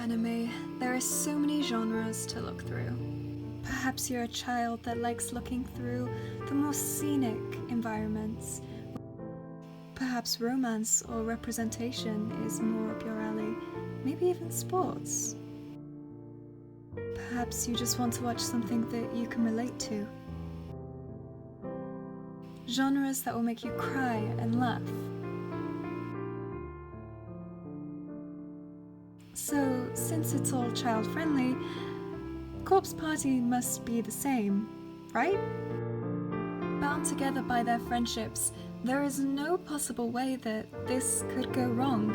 anime, there are so many genres to look through. Perhaps you're a child that likes looking through the more scenic environments. Perhaps romance or representation is more up your alley, maybe even sports. Perhaps you just want to watch something that you can relate to. Genres that will make you cry and laugh. So, since it's all child-friendly, Corpse Party must be the same, right? Bound together by their friendships, there is no possible way that this could go wrong.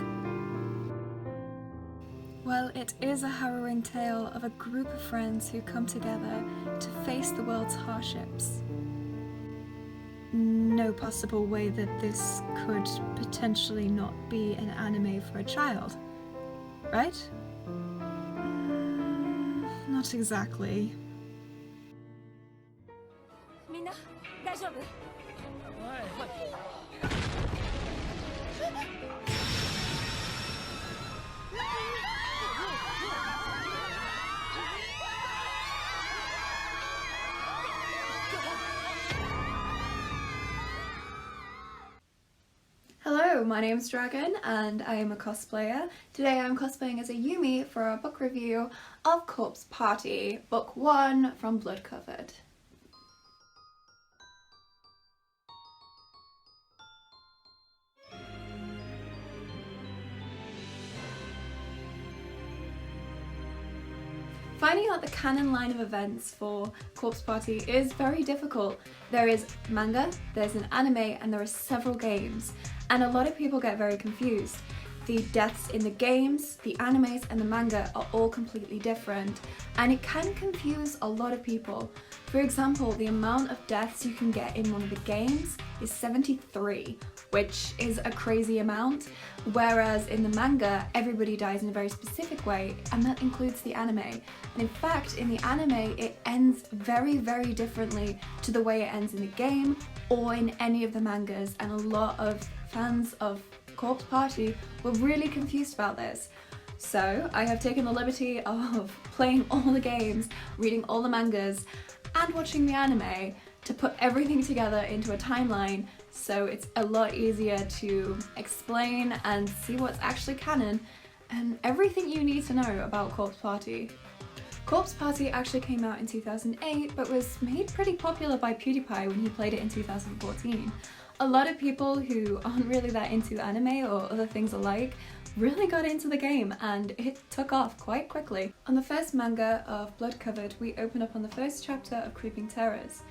Well, it is a harrowing tale of a group of friends who come together to face the world's hardships. No possible way that this could potentially not be an anime for a child, right? Not exactly. Hello, my name's Dragon and I am a cosplayer. Today I'm cosplaying as Ayumi for a book review of Corpse Party, Book 1 from Blood Covered. Finding out the canon line of events for Corpse Party is very difficult. There is manga, there's an anime, and there are several games. And a lot of people get very confused. The deaths in the games, the animes, and the manga are all completely different, and it can confuse a lot of people. For example, the amount of deaths you can get in one of the games is 73, which is a crazy amount, whereas in the manga, everybody dies in a very specific way, and that includes the anime. And in fact, in the anime, it ends very, very differently to the way it ends in the game or in any of the mangas, and a lot of fans of Corpse Party were really confused about this. So I have taken the liberty of playing all the games, reading all the mangas, and watching the anime to put everything together into a timeline, so it's a lot easier to explain and see what's actually canon and everything you need to know about Corpse Party. Corpse Party actually came out in 2008 but was made pretty popular by Pewdiepie when he played it in 2014. A lot of people who aren't really that into anime or other things alike really got into the game and it took off quite quickly. On the first manga of Blood Covered, we open up on the first chapter of Creeping Terrors.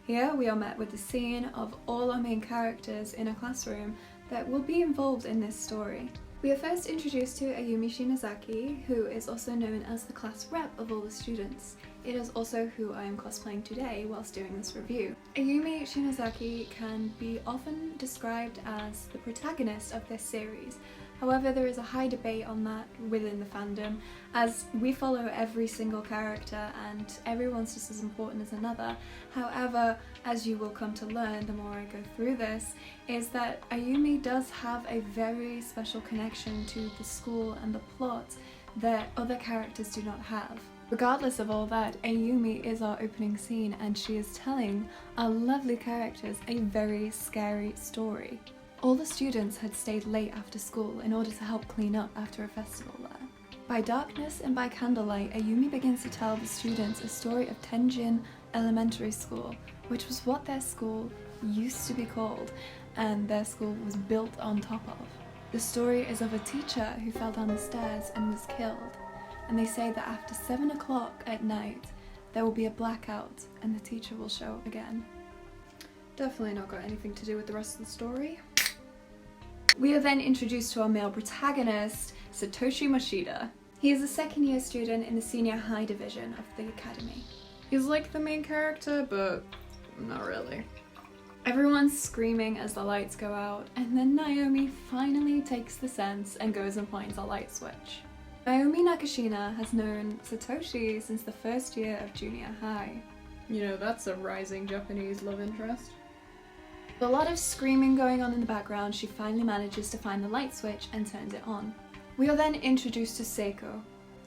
Here we are met with the scene of all our main characters in a classroom that will be involved in this story. We are first introduced to Ayumi Shinozaki, who is also known as the class rep of all the students. It is also who I am cosplaying today whilst doing this review. Ayumi Shinozaki can be often described as the protagonist of this series. However, there is a high debate on that within the fandom, as we follow every single character and everyone's just as important as another. However, as you will come to learn the more I go through this, is that Ayumi does have a very special connection to the school and the plot that other characters do not have. Regardless of all that, Ayumi is our opening scene and she is telling our lovely characters a very scary story. All the students had stayed late after school in order to help clean up after a festival there. By darkness and by candlelight, Ayumi begins to tell the students a story of Tenjin Elementary School, which was what their school used to be called and their school was built on top of. The story is of a teacher who fell down the stairs and was killed, and they say that after 7 o'clock at night there will be a blackout and the teacher will show up again. Definitely not got anything to do with the rest of the story. We are then introduced to our male protagonist, Satoshi Moshida. He is a second year student in the senior high division of the academy. He's like the main character, but not really. Everyone's screaming as the lights go out, and then Naomi finally takes the sense and goes and finds a light switch. Naomi Nakashima has known Satoshi since the first year of junior high. You know, that's a rising Japanese love interest. With a lot of screaming going on in the background, she finally manages to find the light switch and turns it on. We are then introduced to Seiko.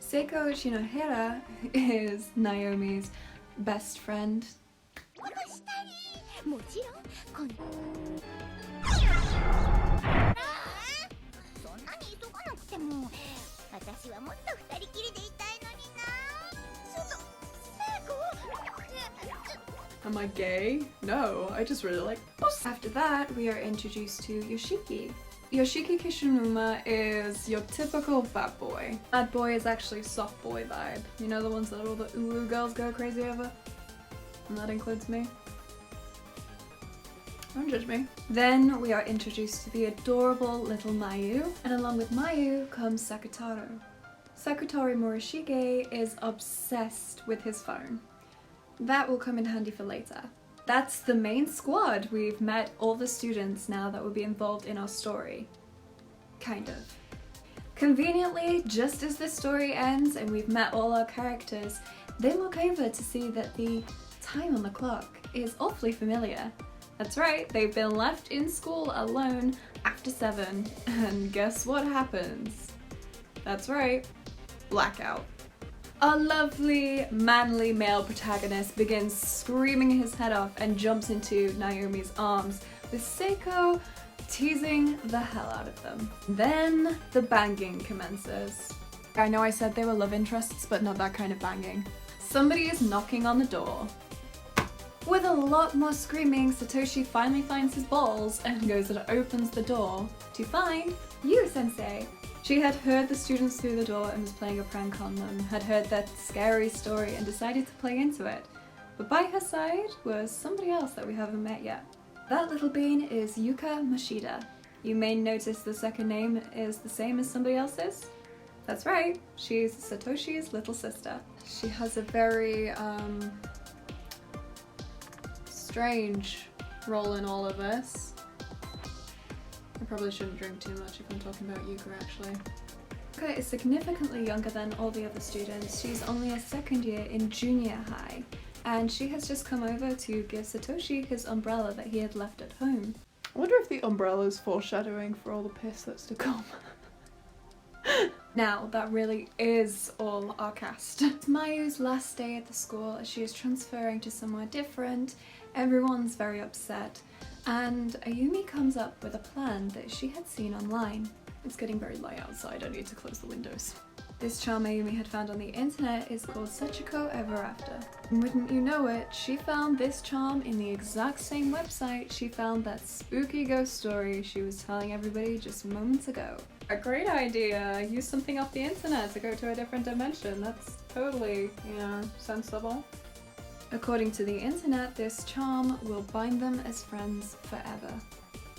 Seiko Shinohara is Naomi's best friend. Am I gay? No, I just really like puss. After that, we are introduced to Yoshiki. Yoshiki Kishinuma is your typical bad boy. Bad boy is actually soft boy vibe. You know, the ones that all the uwu girls go crazy over? And that includes me. Don't judge me. Then we are introduced to the adorable little Mayu, and along with Mayu comes Sakutaro. Sakutaro Morishige is obsessed with his phone. That will come in handy for later. That's the main squad. We've met all the students now that will be involved in our story. Kind of. Conveniently, just as the story ends and we've met all our characters, they look over to see that the time on the clock is awfully familiar. That's right, they've been left in school alone after 7, and guess what happens? That's right, blackout. Our lovely, manly male protagonist begins screaming his head off and jumps into Naomi's arms, with Seiko teasing the hell out of them. Then the banging commences. I know I said they were love interests, but not that kind of banging. Somebody is knocking on the door. With a lot more screaming, Satoshi finally finds his balls and goes and opens the door to find you, Sensei. She had heard the students through the door and was playing a prank on them, had heard that scary story and decided to play into it. But by her side was somebody else that we haven't met yet. That little bean is Yuka Mashida. You may notice the second name is the same as somebody else's. That's right, she's Satoshi's little sister. She has a very, strange role in all of this. I probably shouldn't drink too much if I'm talking about Yuka actually. Yuka is significantly younger than all the other students. She's only a second year in junior high, and she has just come over to give Satoshi his umbrella that he had left at home. I wonder if the umbrella's foreshadowing for all the piss that's to come. Now, that really is all our cast. It's Mayu's last day at the school as she is transferring to somewhere different. Everyone's very upset, and Ayumi comes up with a plan that she had seen online. It's getting very light outside, I need to close the windows. This charm Ayumi had found on the internet is called Sachiko Ever After. And wouldn't you know it, she found this charm in the exact same website she found that spooky ghost story she was telling everybody just moments ago. A great idea! Use something off the internet to go to a different dimension. That's totally, sensible. According to the internet, this charm will bind them as friends forever.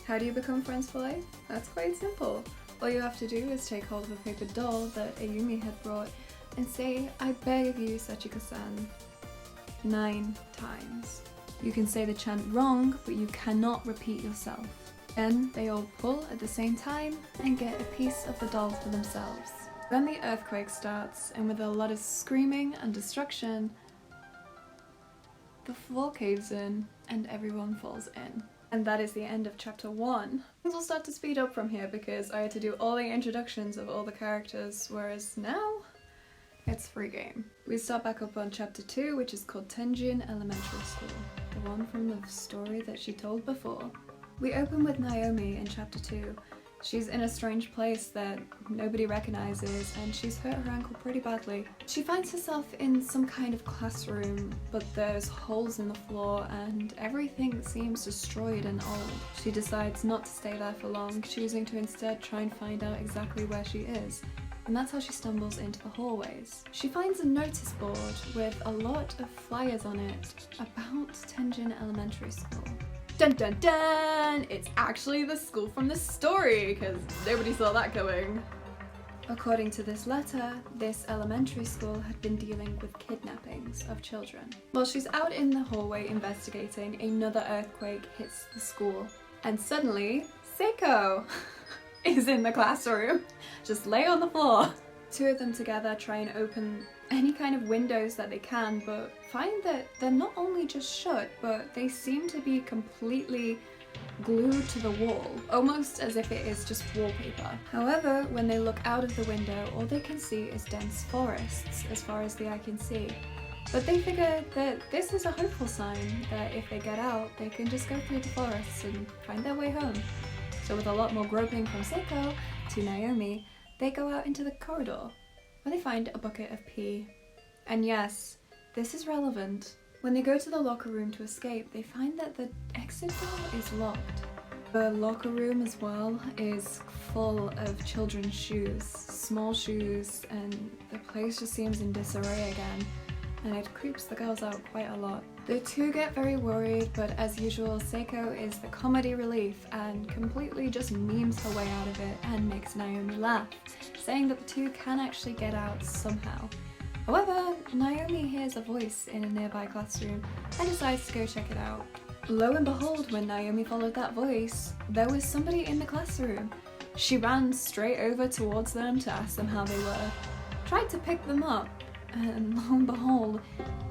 How do you become friends for life? That's quite simple. All you have to do is take hold of a paper doll that Ayumi had brought and say, "I beg of you, Sachiko-san," 9 times. You can say the chant wrong, but you cannot repeat yourself. Then they all pull at the same time and get a piece of the doll for themselves. Then the earthquake starts, and with a lot of screaming and destruction, the floor caves in and everyone falls in. And that is the end of chapter 1. Things will start to speed up from here because I had to do all the introductions of all the characters, whereas now it's free game. We start back up on chapter 2, which is called Tenjin Elementary School, the one from the story that she told before. We open with Naomi in chapter 2. She's in a strange place that nobody recognizes, and she's hurt her ankle pretty badly. She finds herself in some kind of classroom, but there's holes in the floor and everything seems destroyed and old. She decides not to stay there for long, choosing to instead try and find out exactly where she is. And that's how she stumbles into the hallways. She finds a notice board with a lot of flyers on it about Tenjin Elementary School. Dun dun dun! It's actually the school from the story, because nobody saw that coming. According to this letter, this elementary school had been dealing with kidnappings of children. While she's out in the hallway investigating, another earthquake hits the school. And suddenly, Seiko is in the classroom. Just lay on the floor. 2 of them together try and open any kind of windows that they can, but find that they're not only just shut, but they seem to be completely glued to the wall, almost as if it is just wallpaper. However, when they look out of the window, all they can see is dense forests as far as the eye can see. But they figure that this is a hopeful sign, that if they get out, they can just go through the forests and find their way home. So with a lot more groping from Seiko to Naomi, they go out into the corridor, where they find a bucket of pee. And yes, this is relevant. When they go to the locker room to escape, they find that the exit door is locked. The locker room as well is full of children's shoes, small shoes, and the place just seems in disarray again, and it creeps the girls out quite a lot. The two get very worried, but as usual, Seiko is the comedy relief and completely just memes her way out of it and makes Naomi laugh, saying that the two can actually get out somehow. However, Naomi hears a voice in a nearby classroom and decides to go check it out. Lo and behold, when Naomi followed that voice, there was somebody in the classroom. She ran straight over towards them to ask them how they were, tried to pick them up, and lo and behold,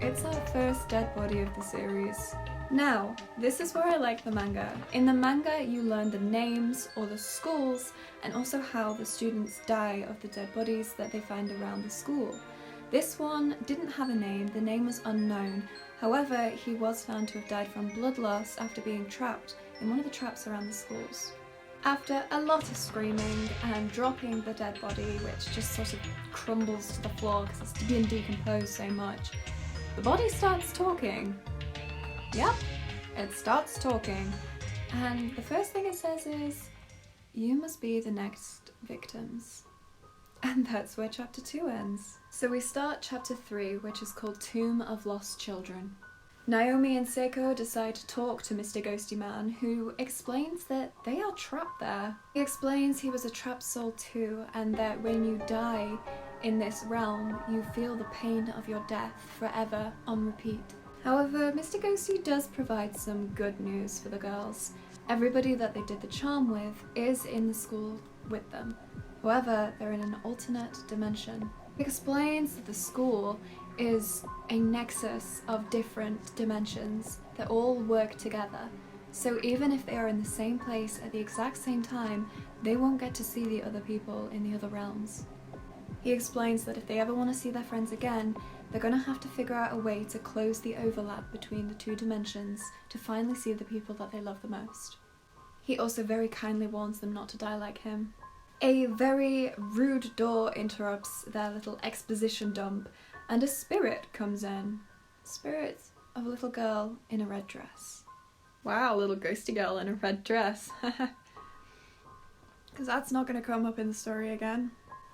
it's our first dead body of the series. Now, this is where I like the manga. In the manga, you learn the names or the schools and also how the students die of the dead bodies that they find around the school. This one didn't have a name, the name was unknown. However, he was found to have died from blood loss after being trapped in one of the traps around the schools. After a lot of screaming and dropping the dead body, which just sort of crumbles to the floor because it's been decomposed so much, the body starts talking. Yep, it starts talking. And the first thing it says is, "You must be the next victims." And that's where chapter 2 ends. So we start chapter 3, which is called Tomb of Lost Children. Naomi and Seiko decide to talk to Mr. Ghosty Man, who explains that they are trapped there. He explains he was a trapped soul too, and that when you die in this realm, you feel the pain of your death forever on repeat. However, Mr. Ghosty does provide some good news for the girls. Everybody that they did the charm with is in the school with them. However, they're in an alternate dimension. He explains that the school is a nexus of different dimensions that all work together. So even if they are in the same place at the exact same time, they won't get to see the other people in the other realms. He explains that if they ever want to see their friends again, they're going to have to figure out a way to close the overlap between the two dimensions to finally see the people that they love the most. He also very kindly warns them not to die like him. A very rude door interrupts their little exposition dump, and a spirit comes in. Spirit of a little girl in a red dress. Wow, little ghosty girl in a red dress. Because that's not going to come up in the story again.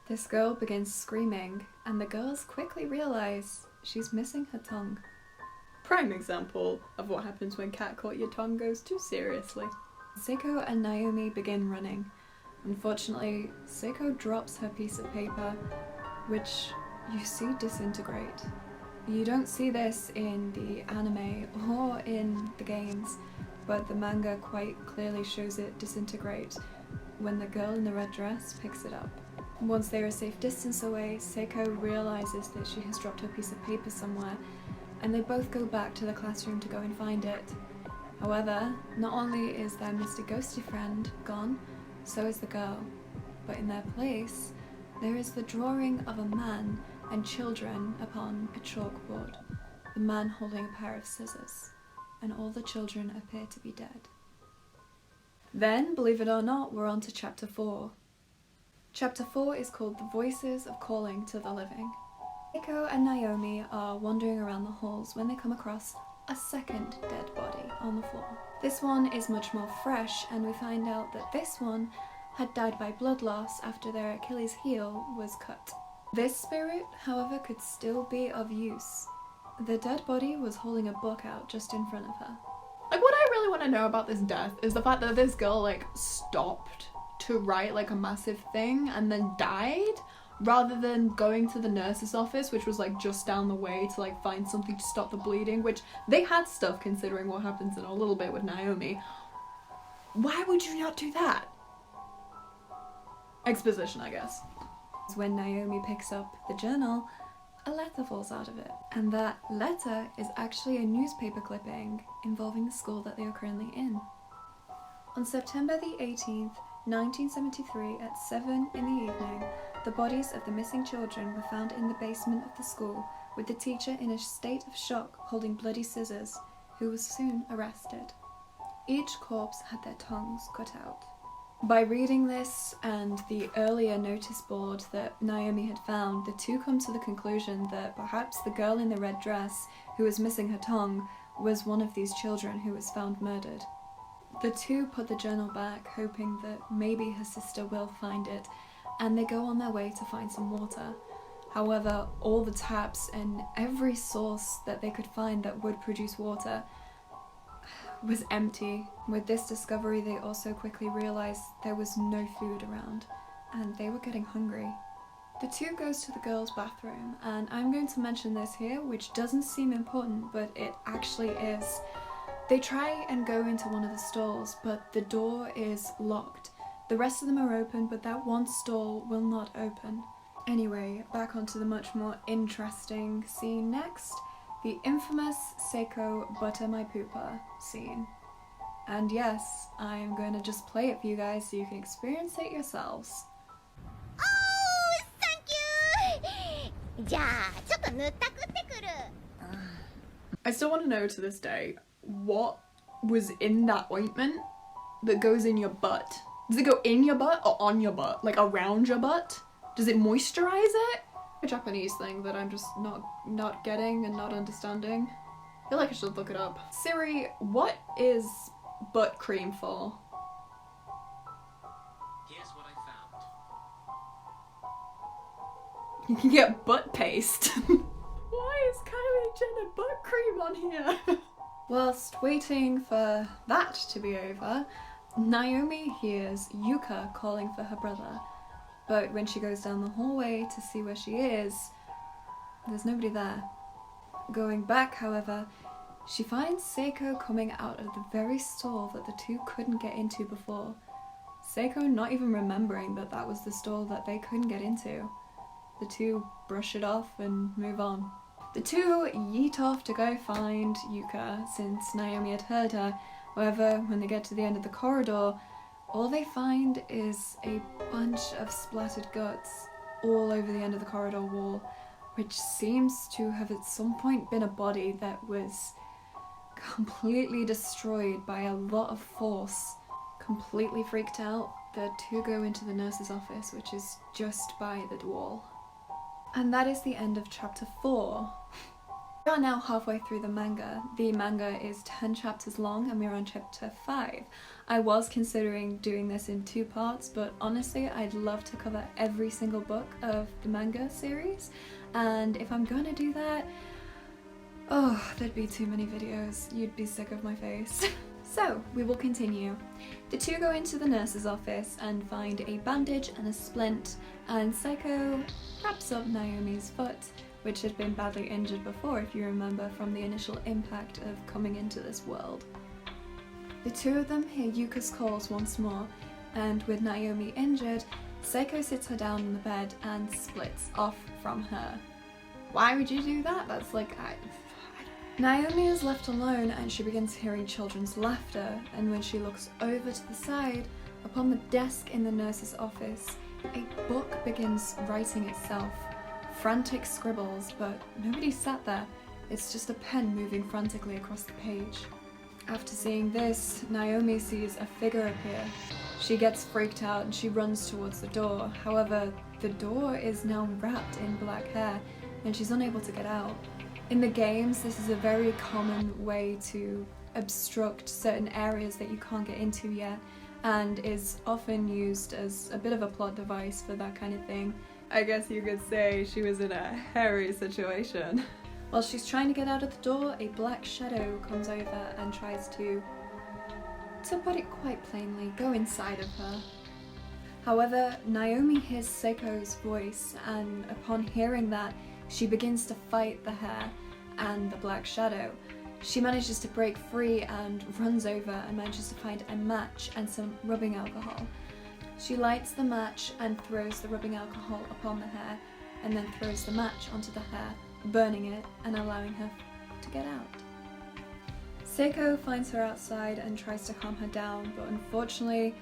This girl begins screaming, and the girls quickly realise she's missing her tongue. Prime example of what happens when cat caught your tongue goes too seriously. Seiko and Naomi begin running. Unfortunately, Seiko drops her piece of paper, which you see disintegrate. You don't see this in the anime or in the games, but the manga quite clearly shows it disintegrate when the girl in the red dress picks it up. Once they are a safe distance away, Seiko realises that she has dropped her piece of paper somewhere, and they both go back to the classroom to go and find it. However, not only is their Mr. Ghosty friend gone, so is the girl, but in their place, there is the drawing of a man and children upon a chalkboard, the man holding a pair of scissors, and all the children appear to be dead. Then, believe it or not, we're on to chapter 4. Chapter 4 is called The Voices of Calling to the Living. Seiko and Naomi are wandering around the halls when they come across a second dead body on the floor. This one is much more fresh, and we find out that this one had died by blood loss after their Achilles heel was cut. This spirit, however, could still be of use. The dead body was holding a book out just in front of her. Like, what I really want to know about this death is the fact that this girl, like, stopped to write, like, a massive thing and then died, rather than going to the nurse's office, which was, like, just down the way to, like, find something to stop the bleeding, which they had stuff considering what happens in a little bit with Naomi. Why would you not do that? Exposition, I guess. When Naomi picks up the journal, a letter falls out of it. And that letter is actually a newspaper clipping involving the school that they are currently in. On September the 18th, 1973 at 7 in the evening, the bodies of the missing children were found in the basement of the school, with the teacher in a state of shock holding bloody scissors, who was soon arrested. Each corpse had their tongues cut out. By reading this and the earlier notice board that Naomi had found, the two come to the conclusion that perhaps the girl in the red dress who was missing her tongue was one of these children who was found murdered. The two put the journal back, hoping that maybe her sister will find it, and they go on their way to find some water. However, all the taps and every source that they could find that would produce water was empty. With this discovery, they also quickly realized there was no food around, and they were getting hungry. The two goes to the girls' bathroom, and I'm going to mention this here, which doesn't seem important, but it actually is. They try and go into one of the stalls, but the door is locked. The rest of them are open, but that one stall will not open. Anyway, back onto the much more interesting scene next. The infamous Seiko Butter My Pooper scene. And yes, I'm going to just play it for you guys so you can experience it yourselves. Oh, thank you! じゃあ、ちょっと塗ったくってくる。 I still want to know to this day, what was in that ointment that goes in your butt? Does it go in your butt or on your butt? Like around your butt? Does it moisturize it? A Japanese thing that I'm just not getting and not understanding. I feel like I should look it up. Siri, what is butt cream for? Here's what I found. You can get butt paste. Why is Kylie Jenner butt cream on here? Whilst waiting for that to be over, Naomi hears Yuka calling for her brother. But when she goes down the hallway to see where she is, there's nobody there. Going back, however, she finds Seiko coming out of the very stall that the two couldn't get into before. Seiko not even remembering that that was the stall that they couldn't get into. The two brush it off and move on. The two yeet off to go find Yuka, since Naomi had heard her. However, when they get to the end of the corridor, all they find is a bunch of splattered guts all over the end of the corridor wall, which seems to have at some point been a body that was completely destroyed by a lot of force. Completely freaked out, the two go into the nurse's office, which is just by the wall. And that is the end of chapter 4. We are now halfway through the manga. The manga is 10 chapters long and we're on chapter 5. I was considering doing this in 2 parts, but honestly I'd love to cover every single book of the manga series, and if I'm gonna do that, oh, there'd be too many videos. You'd be sick of my face. So, we will continue. The two go into the nurse's office and find a bandage and a splint, and Seiko wraps up Naomi's foot, which had been badly injured before, if you remember from the initial impact of coming into this world. The two of them hear Yuka's calls once more, and with Naomi injured, Seiko sits her down on the bed and splits off from her. Why would you do that? That's like, Naomi is left alone and she begins hearing children's laughter, and when she looks over to the side, upon the desk in the nurse's office, a book begins writing itself. Frantic scribbles, but nobody sat there. It's just a pen moving frantically across the page. After seeing this, Naomi sees a figure appear. She gets freaked out and she runs towards the door. However, the door is now wrapped in black hair and she's unable to get out. In the games, this is a very common way to obstruct certain areas that you can't get into yet, and is often used as a bit of a plot device for that kind of thing. I guess you could say she was in a hairy situation. While she's trying to get out of the door, a black shadow comes over and tries to put it quite plainly, go inside of her. However, Naomi hears Seiko's voice, and upon hearing that, she begins to fight the hair and the black shadow. She manages to break free and runs over and manages to find a match and some rubbing alcohol. She lights the match and throws the rubbing alcohol upon the hair, and then throws the match onto the hair, burning it and allowing her to get out. Seiko finds her outside and tries to calm her down, but unfortunately,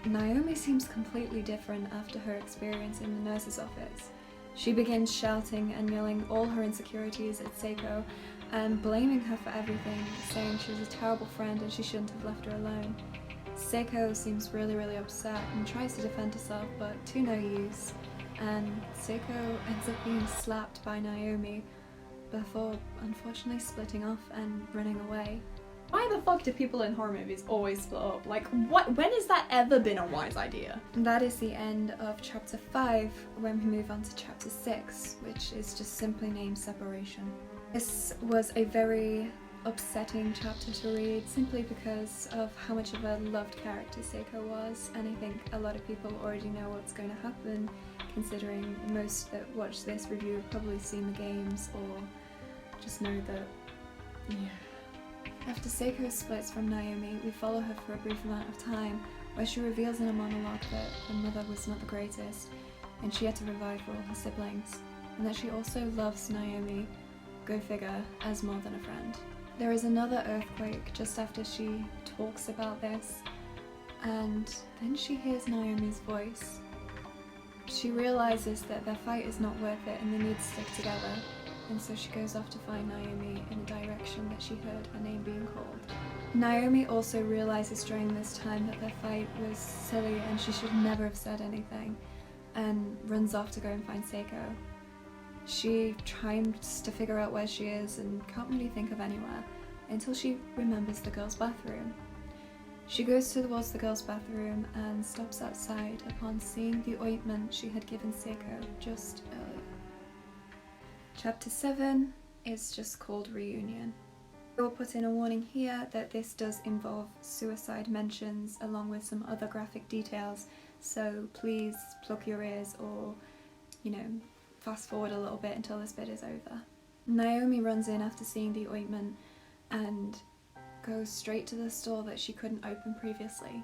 Naomi seems completely different after her experience in the nurse's office. She begins shouting and yelling all her insecurities at Seiko and blaming her for everything, saying she was a terrible friend and she shouldn't have left her alone. Seiko seems really upset and tries to defend herself, but to no use, and Seiko ends up being slapped by Naomi before unfortunately splitting off and running away. Why the fuck do people in horror movies always split up? Like, what? When has that ever been a wise idea? And that is the end of chapter 5, when we move on to chapter 6, which is just simply named Seperation. This was a very upsetting chapter to read, simply because of how much of a loved character Seiko was, and I think a lot of people already know what's going to happen, considering most that watch this review have probably seen the games or just know that, yeah. After Seiko splits from Naomi, we follow her for a brief amount of time, where she reveals in a monologue that her mother was not the greatest, and she had to provide for all her siblings, and that she also loves Naomi, go figure, as more than a friend. There is another earthquake just after she talks about this, and then she hears Naomi's voice. She realizes that their fight is not worth it and they need to stick together, and so she goes off to find Naomi in a direction that she heard her name being called. Naomi also realizes during this time that their fight was silly and she should never have said anything, and runs off to go and find Seiko. She tries to figure out where she is and can't really think of anywhere until she remembers the girls' bathroom. She goes towards the girls' bathroom and stops outside upon seeing the ointment she had given Seiko just earlier. Chapter 7 is just called Reunion. I will put in a warning here that this does involve suicide mentions along with some other graphic details, so please plug your ears or, fast forward a little bit until this bit is over. Naomi runs in after seeing the ointment and goes straight to the store that she couldn't open previously.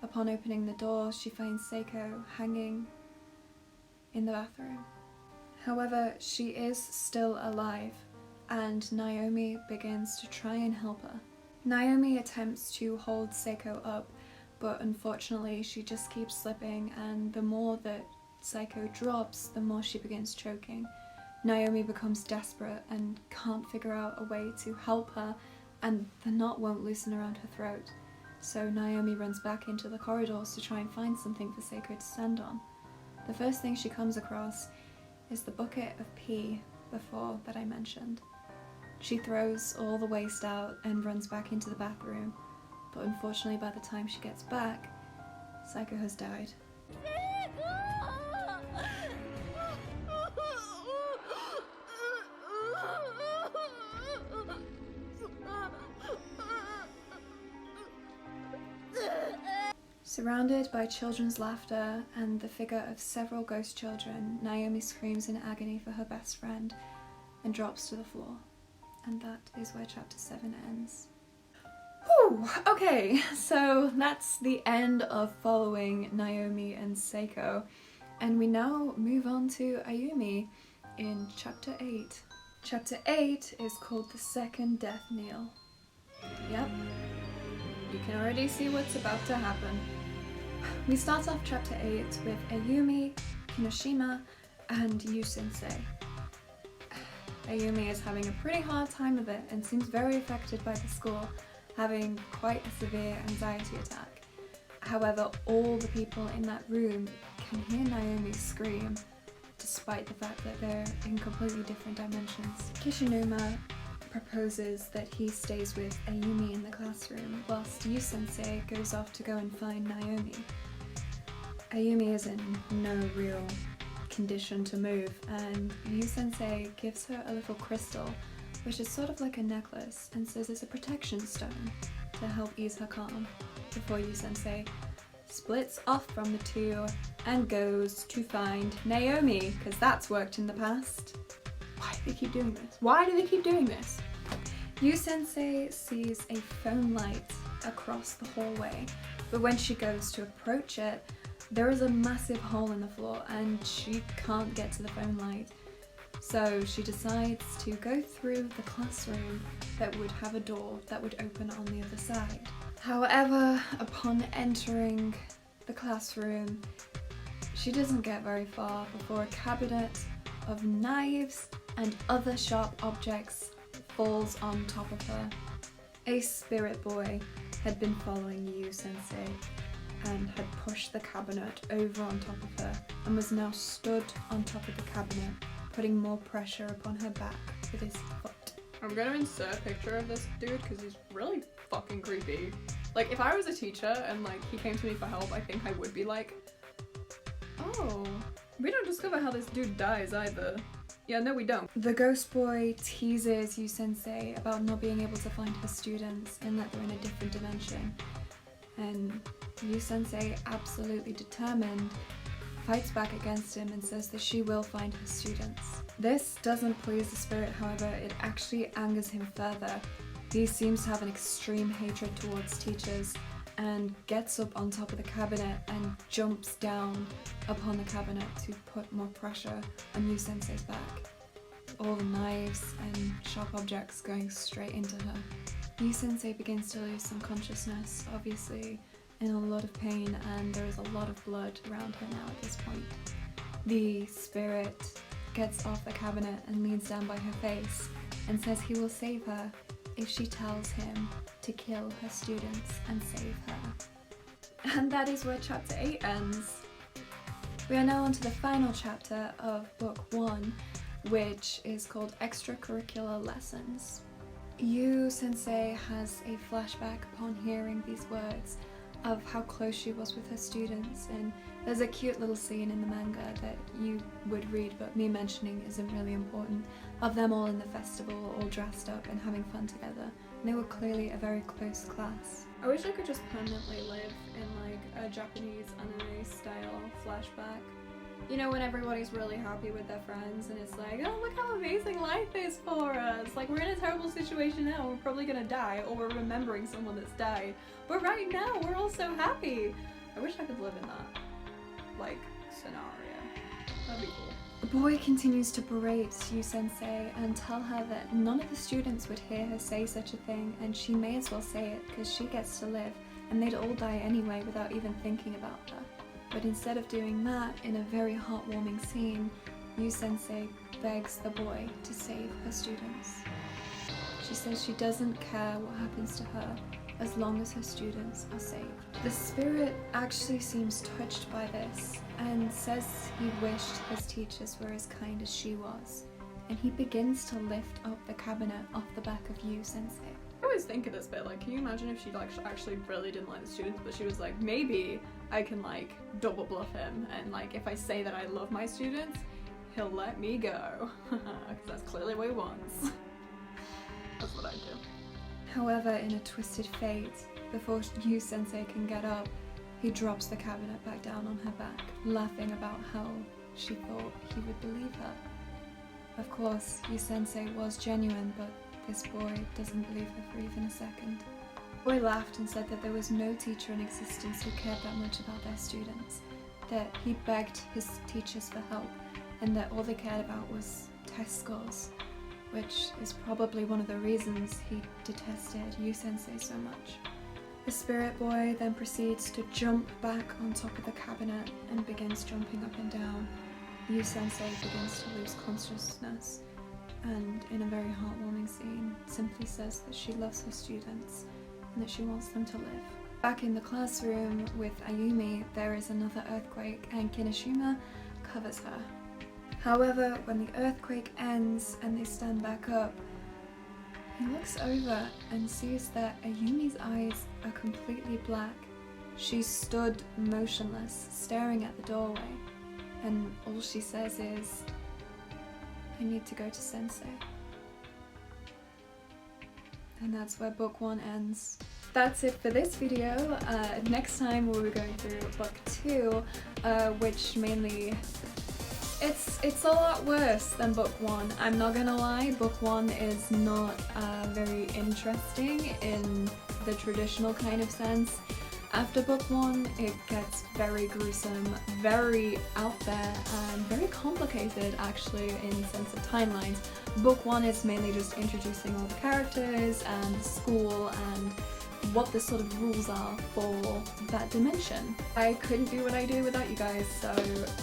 Upon opening the door, she finds Seiko hanging in the bathroom. However, she is still alive, and Naomi begins to try and help her. Naomi attempts to hold Seiko up, but unfortunately she just keeps slipping, and the more that Seiko drops, the more she begins choking. Naomi becomes desperate and can't figure out a way to help her, and the knot won't loosen around her throat. So Naomi runs back into the corridors to try and find something for Seiko to stand on. The first thing she comes across is the bucket of pee before that I mentioned. She throws all the waste out and runs back into the bathroom, but unfortunately by the time she gets back, Seiko has died. Surrounded by children's laughter and the figure of several ghost children, Naomi screams in agony for her best friend and drops to the floor. And that is where chapter 7 ends. Whew, okay, so that's the end of following Naomi and Seiko, and we now move on to Ayumi in chapter 8. Chapter 8 is called The Second Death Knell. Yep, you can already see what's about to happen. We start off chapter 8 with Ayumi, Kinoshima, and Yu Sensei. Ayumi is having a pretty hard time of it and seems very affected by the school, having quite a severe anxiety attack. However, all the people in that room can hear Naomi scream, despite the fact that they're in completely different dimensions. Kishinuma proposes that he stays with Ayumi in the classroom, whilst Yu Sensei goes off to go and find Naomi. Ayumi is in no real condition to move, and Yu Sensei gives her a little crystal, which is sort of like a necklace, and says it's a protection stone to help ease her calm, before Yu Sensei splits off from the two and goes to find Naomi, because that's worked in the past. Why do they keep doing this? Why do they keep doing this? Yu Sensei sees a phone light across the hallway, but when she goes to approach it, there is a massive hole in the floor and she can't get to the phone light. So she decides to go through the classroom that would have a door that would open on the other side. However, upon entering the classroom, she doesn't get very far before a cabinet of knives and other sharp objects falls on top of her. A spirit boy had been following Yu Sensei and had pushed the cabinet over on top of her and was now stood on top of the cabinet, putting more pressure upon her back with his foot. I'm gonna insert a picture of this dude because he's really fucking creepy. Like, if I was a teacher and like he came to me for help, I think I would be like, oh, we don't discover how this dude dies either. Yeah, no we don't. The ghost boy teases Yu Sensei about not being able to find her students and that they're in a different dimension. And Yu Sensei, absolutely determined, fights back against him and says that she will find her students. This doesn't please the spirit, however, it actually angers him further. He seems to have an extreme hatred towards teachers and gets up on top of the cabinet and jumps down upon the cabinet to put more pressure on Yu Sensei's back. All the knives and sharp objects going straight into her. Yu Sensei begins to lose some consciousness, obviously in a lot of pain, and there is a lot of blood around her now at this point. The spirit gets off the cabinet and leans down by her face and says he will save her if she tells him to kill her students and save her. And that is where chapter 8 ends. We are now on to the final chapter of book 1, which is called Extracurricular Lessons. Yu Sensei has a flashback upon hearing these words of how close she was with her students, and there's a cute little scene in the manga that you would read but me mentioning isn't really important, of them all in the festival, all dressed up and having fun together. And they were clearly a very close class. I wish I could just permanently live in like a Japanese anime style flashback. You know, when everybody's really happy with their friends and it's like, oh, look how amazing life is for us. Like, we're in a terrible situation now, we're probably gonna die, or we're remembering someone that's died. But right now, we're all so happy. I wish I could live in that, like, scenario. That'd be cool. The boy continues to berate Yu Sensei and tell her that none of the students would hear her say such a thing, and she may as well say it because she gets to live and they'd all die anyway without even thinking about her. But instead of doing that, in a very heartwarming scene, Yu Sensei begs the boy to save her students. She says she doesn't care what happens to her as long as her students are saved. The spirit actually seems touched by this and says he wished his teachers were as kind as she was, and he begins to lift up the cabinet off the back of Yu Sensei. I always think of this bit, like, can you imagine if she like actually really didn't like the students, but she was like, maybe I can like double bluff him, and like if I say that I love my students, he'll let me go, because that's clearly what he wants. That's what I do. However, in a twisted fate, before Yu Sensei can get up, he drops the cabinet back down on her back, laughing about how she thought he would believe her. Of course, Yu Sensei was genuine, but this boy doesn't believe her for even a second. The boy laughed and said that there was no teacher in existence who cared that much about their students, that he begged his teachers for help, and that all they cared about was test scores, which is probably one of the reasons he detested Yu Sensei so much. The spirit boy then proceeds to jump back on top of the cabinet and begins jumping up and down. Yu Sensei begins to lose consciousness, and in a very heartwarming scene, simply says that she loves her students and that she wants them to live. Back in the classroom with Ayumi, there is another earthquake and Kineshima covers her. However, when the earthquake ends and they stand back up, he looks over and sees that Ayumi's eyes are completely black. She stood motionless, staring at the doorway, and all she says is, I need to go to Sensei. And that's where book 1 ends. That's it for this video. Next time we'll be going through book 2, which mainly, it's a lot worse than book 1. I'm not gonna lie, book 1 is not very interesting in the traditional kind of sense. After book 1, it gets very gruesome, very out there, and very complicated actually in the sense of timelines. Book 1 is mainly just introducing all the characters and the school and what the sort of rules are for that dimension. I couldn't do what I do without you guys, so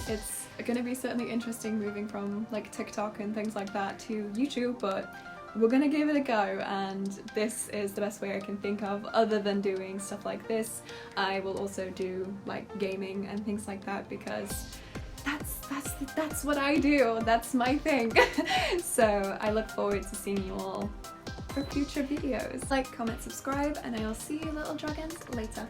it's gonna be certainly interesting moving from like TikTok and things like that to YouTube, but we're gonna give it a go, and this is the best way I can think of other than doing stuff like this. I will also do like gaming and things like that because that's what I do. That's my thing. So I look forward to seeing you all for future videos. Like, comment, subscribe, and I'll see you little dragons later.